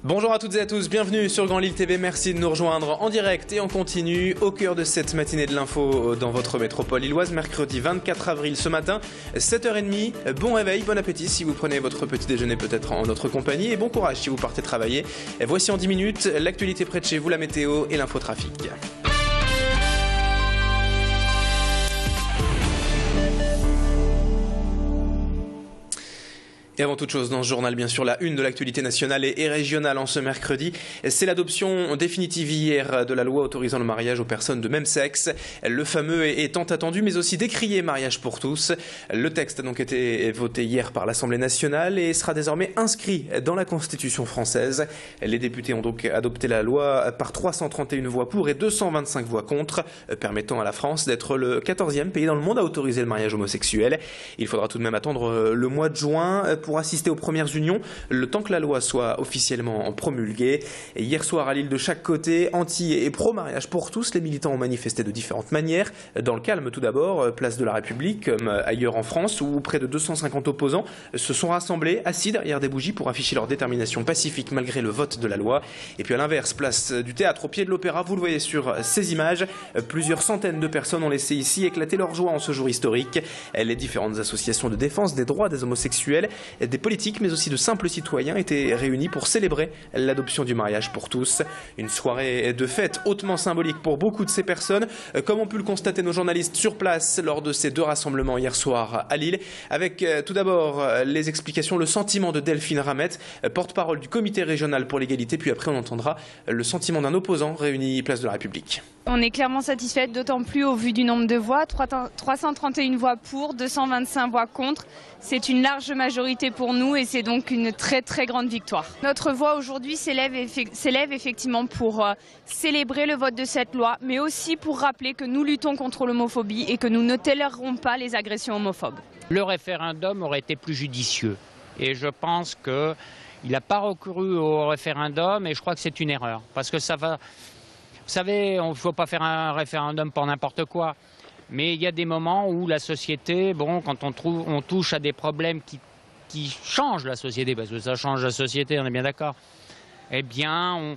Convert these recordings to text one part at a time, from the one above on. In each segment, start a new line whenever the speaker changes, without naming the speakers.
Bonjour à toutes et à tous, bienvenue sur Grand Lille TV, merci de nous rejoindre en direct et en continu au cœur de cette matinée de l'info dans votre métropole lilloise, mercredi 24 avril ce matin, 7h30, bon réveil, bon appétit si vous prenez votre petit déjeuner peut-être en notre compagnie et bon courage si vous partez travailler. Et voici en 10 minutes l'actualité près de chez vous, la météo et l'infotrafic. Et avant toute chose, dans ce journal, bien sûr, la une de l'actualité nationale et régionale en ce mercredi, c'est l'adoption définitive hier de la loi autorisant le mariage aux personnes de même sexe. Le fameux et tant attendu, mais aussi décrié mariage pour tous. Le texte a donc été voté hier par l'Assemblée nationale et sera désormais inscrit dans la Constitution française. Les députés ont donc adopté la loi par 331 voix pour et 225 voix contre, permettant à la France d'être le 14e pays dans le monde à autoriser le mariage homosexuel. Il faudra tout de même attendre le mois de juin pour assister aux premières unions, le temps que la loi soit officiellement promulguée. Et hier soir, à Lille, de chaque côté, anti et pro-mariage pour tous, les militants ont manifesté de différentes manières. Dans le calme, tout d'abord, place de la République, comme ailleurs en France, où près de 250 opposants se sont rassemblés, assis derrière des bougies pour afficher leur détermination pacifique malgré le vote de la loi. Et puis à l'inverse, place du Théâtre au pied de l'Opéra, vous le voyez sur ces images, plusieurs centaines de personnes ont laissé ici éclater leur joie en ce jour historique. Les différentes associations de défense des droits des homosexuels, des politiques mais aussi de simples citoyens étaient réunis pour célébrer l'adoption du mariage pour tous. Une soirée de fête hautement symbolique pour beaucoup de ces personnes, comme ont pu le constater nos journalistes sur place lors de ces deux rassemblements hier soir à Lille, avec tout d'abord les explications, le sentiment de Delphine Ramette, porte-parole du comité régional pour l'égalité, puis après on entendra le sentiment d'un opposant réuni place de la République.
On est clairement satisfaite, d'autant plus au vu du nombre de voix, 331 voix pour, 225 voix contre. C'est une large majorité pour nous et c'est donc une très très grande victoire. Notre voix aujourd'hui s'élève effectivement pour célébrer le vote de cette loi, mais aussi pour rappeler que nous luttons contre l'homophobie et que nous ne tolérerons pas les agressions homophobes.
Le référendum aurait été plus judicieux et je pense qu'il n'a pas recouru au référendum et je crois que c'est une erreur parce que ça va... Vous savez, il ne faut pas faire un référendum pour n'importe quoi. Mais il y a des moments où la société, bon, quand on touche à des problèmes qui changent la société, parce que ça change la société, on est bien d'accord, eh bien,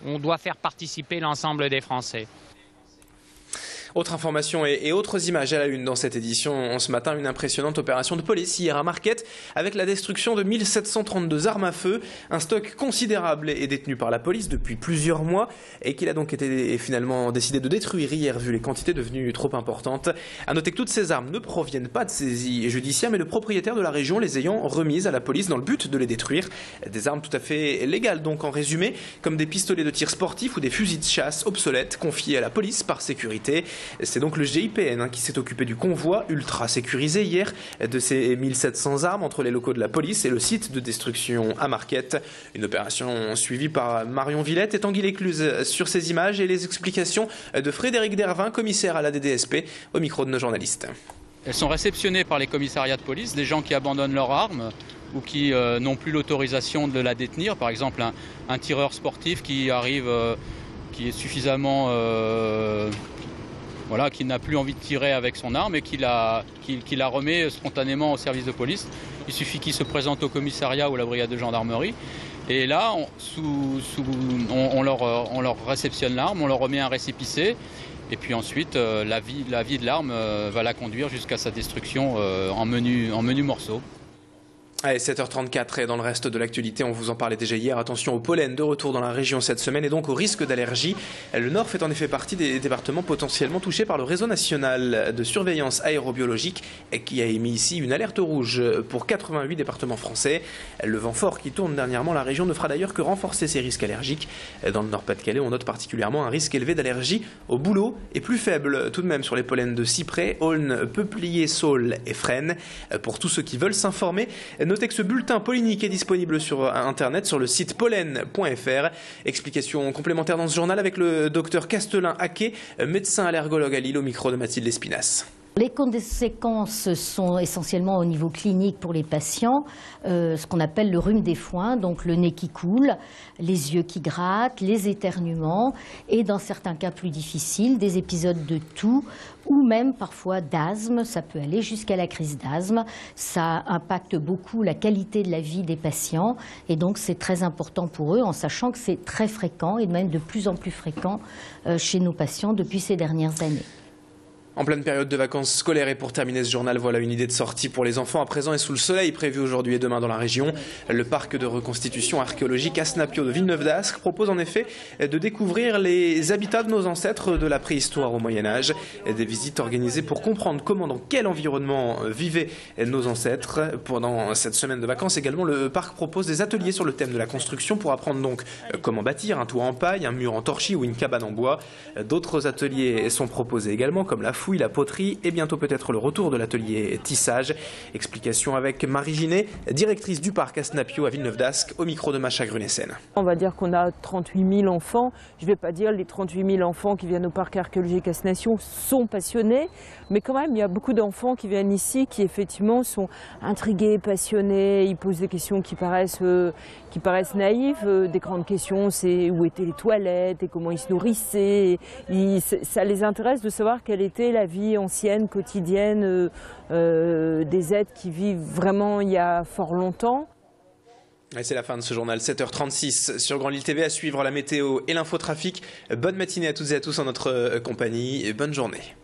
on doit faire participer l'ensemble des Français.
Autre information et autres images à la une dans cette édition. Ce matin, une impressionnante opération de police hier à Marquette avec la destruction de 1732 armes à feu. Un stock considérable est détenu par la police depuis plusieurs mois et qu'il a donc été finalement décidé de détruire hier vu les quantités devenues trop importantes. À noter que toutes ces armes ne proviennent pas de saisie judiciaire mais de propriétaires de la région les ayant remises à la police dans le but de les détruire. Des armes tout à fait légales donc en résumé, comme des pistolets de tir sportifs ou des fusils de chasse obsolètes confiés à la police par sécurité. C'est donc le GIPN qui s'est occupé du convoi ultra sécurisé hier de ces 1700 armes entre les locaux de la police et le site de destruction à Marquette. Une opération suivie par Marion Villette et Tanguy Lécluse sur ces images et les explications de Frédéric Dervin, commissaire à la DDSP, au micro de nos journalistes.
Elles sont réceptionnées par les commissariats de police, des gens qui abandonnent leurs armes ou qui n'ont plus l'autorisation de la détenir. Par exemple, un tireur sportif qui arrive, qui est suffisamment... qui n'a plus envie de tirer avec son arme et qui la remet spontanément au service de police. Il suffit qu'il se présente au commissariat ou à la brigade de gendarmerie. Et là, on leur réceptionne l'arme, on leur remet un récépissé. Et puis ensuite, la vie de l'arme va la conduire jusqu'à sa destruction en menu morceaux.
Allez, 7h34 et dans le reste de l'actualité, on vous en parlait déjà hier, attention au pollen de retour dans la région cette semaine et donc au risque d'allergie. Le Nord fait en effet partie des départements potentiellement touchés par le réseau national de surveillance aérobiologique qui a émis ici une alerte rouge pour 88 départements français. Le vent fort qui tourne dernièrement la région ne fera d'ailleurs que renforcer ces risques allergiques. Dans le Nord-Pas-de-Calais, on note particulièrement un risque élevé d'allergie au bouleau et plus faible tout de même sur les pollens de cyprès, aulne, peuplier, saule et frêne. Pour tous ceux qui veulent s'informer, notez que ce bulletin pollinique est disponible sur internet sur le site pollen.fr. Explication complémentaire dans ce journal avec le docteur Castelin Haquet, médecin allergologue à Lille au micro de Mathilde Espinas.
Les conséquences sont essentiellement au niveau clinique pour les patients, ce qu'on appelle le rhume des foins, donc le nez qui coule, les yeux qui grattent, les éternuements et dans certains cas plus difficiles, des épisodes de toux ou même parfois d'asthme, ça peut aller jusqu'à la crise d'asthme. Ça impacte beaucoup la qualité de la vie des patients et donc c'est très important pour eux en sachant que c'est très fréquent et même de plus en plus fréquent chez nos patients depuis ces dernières années.
En pleine période de vacances scolaires et pour terminer ce journal, voilà une idée de sortie pour les enfants à présent et sous le soleil prévu aujourd'hui et demain dans la région. Le parc de reconstitution archéologique Asnapio de Villeneuve-d'Ascq propose en effet de découvrir les habitats de nos ancêtres de la préhistoire au Moyen-Âge. Des visites organisées pour comprendre comment, dans quel environnement vivaient nos ancêtres. Pendant cette semaine de vacances également, le parc propose des ateliers sur le thème de la construction pour apprendre donc comment bâtir un toit en paille, un mur en torchis ou une cabane en bois. D'autres ateliers sont proposés également comme la fouille, la poterie et bientôt peut-être le retour de l'atelier tissage. Explication avec Marie Ginet, directrice du parc Asnapio à Villeneuve-d'Ascq, au micro de Macha Grunessen.
On va dire qu'on a 38 000 enfants. Je ne vais pas dire les 38 000 enfants qui viennent au parc archéologique Asnapio sont passionnés, mais quand même il y a beaucoup d'enfants qui viennent ici qui effectivement sont intrigués, passionnés, ils posent des questions qui paraissent naïves. Des grandes questions, c'est où étaient les toilettes et comment ils se nourrissaient. Ça les intéresse de savoir quelle était la vie ancienne, quotidienne des êtres qui vivent vraiment il y a fort longtemps.
Et c'est la fin de ce journal, 7h36 sur Grand Lille TV, à suivre la météo et l'infotrafic. Bonne matinée à toutes et à tous en notre compagnie et bonne journée.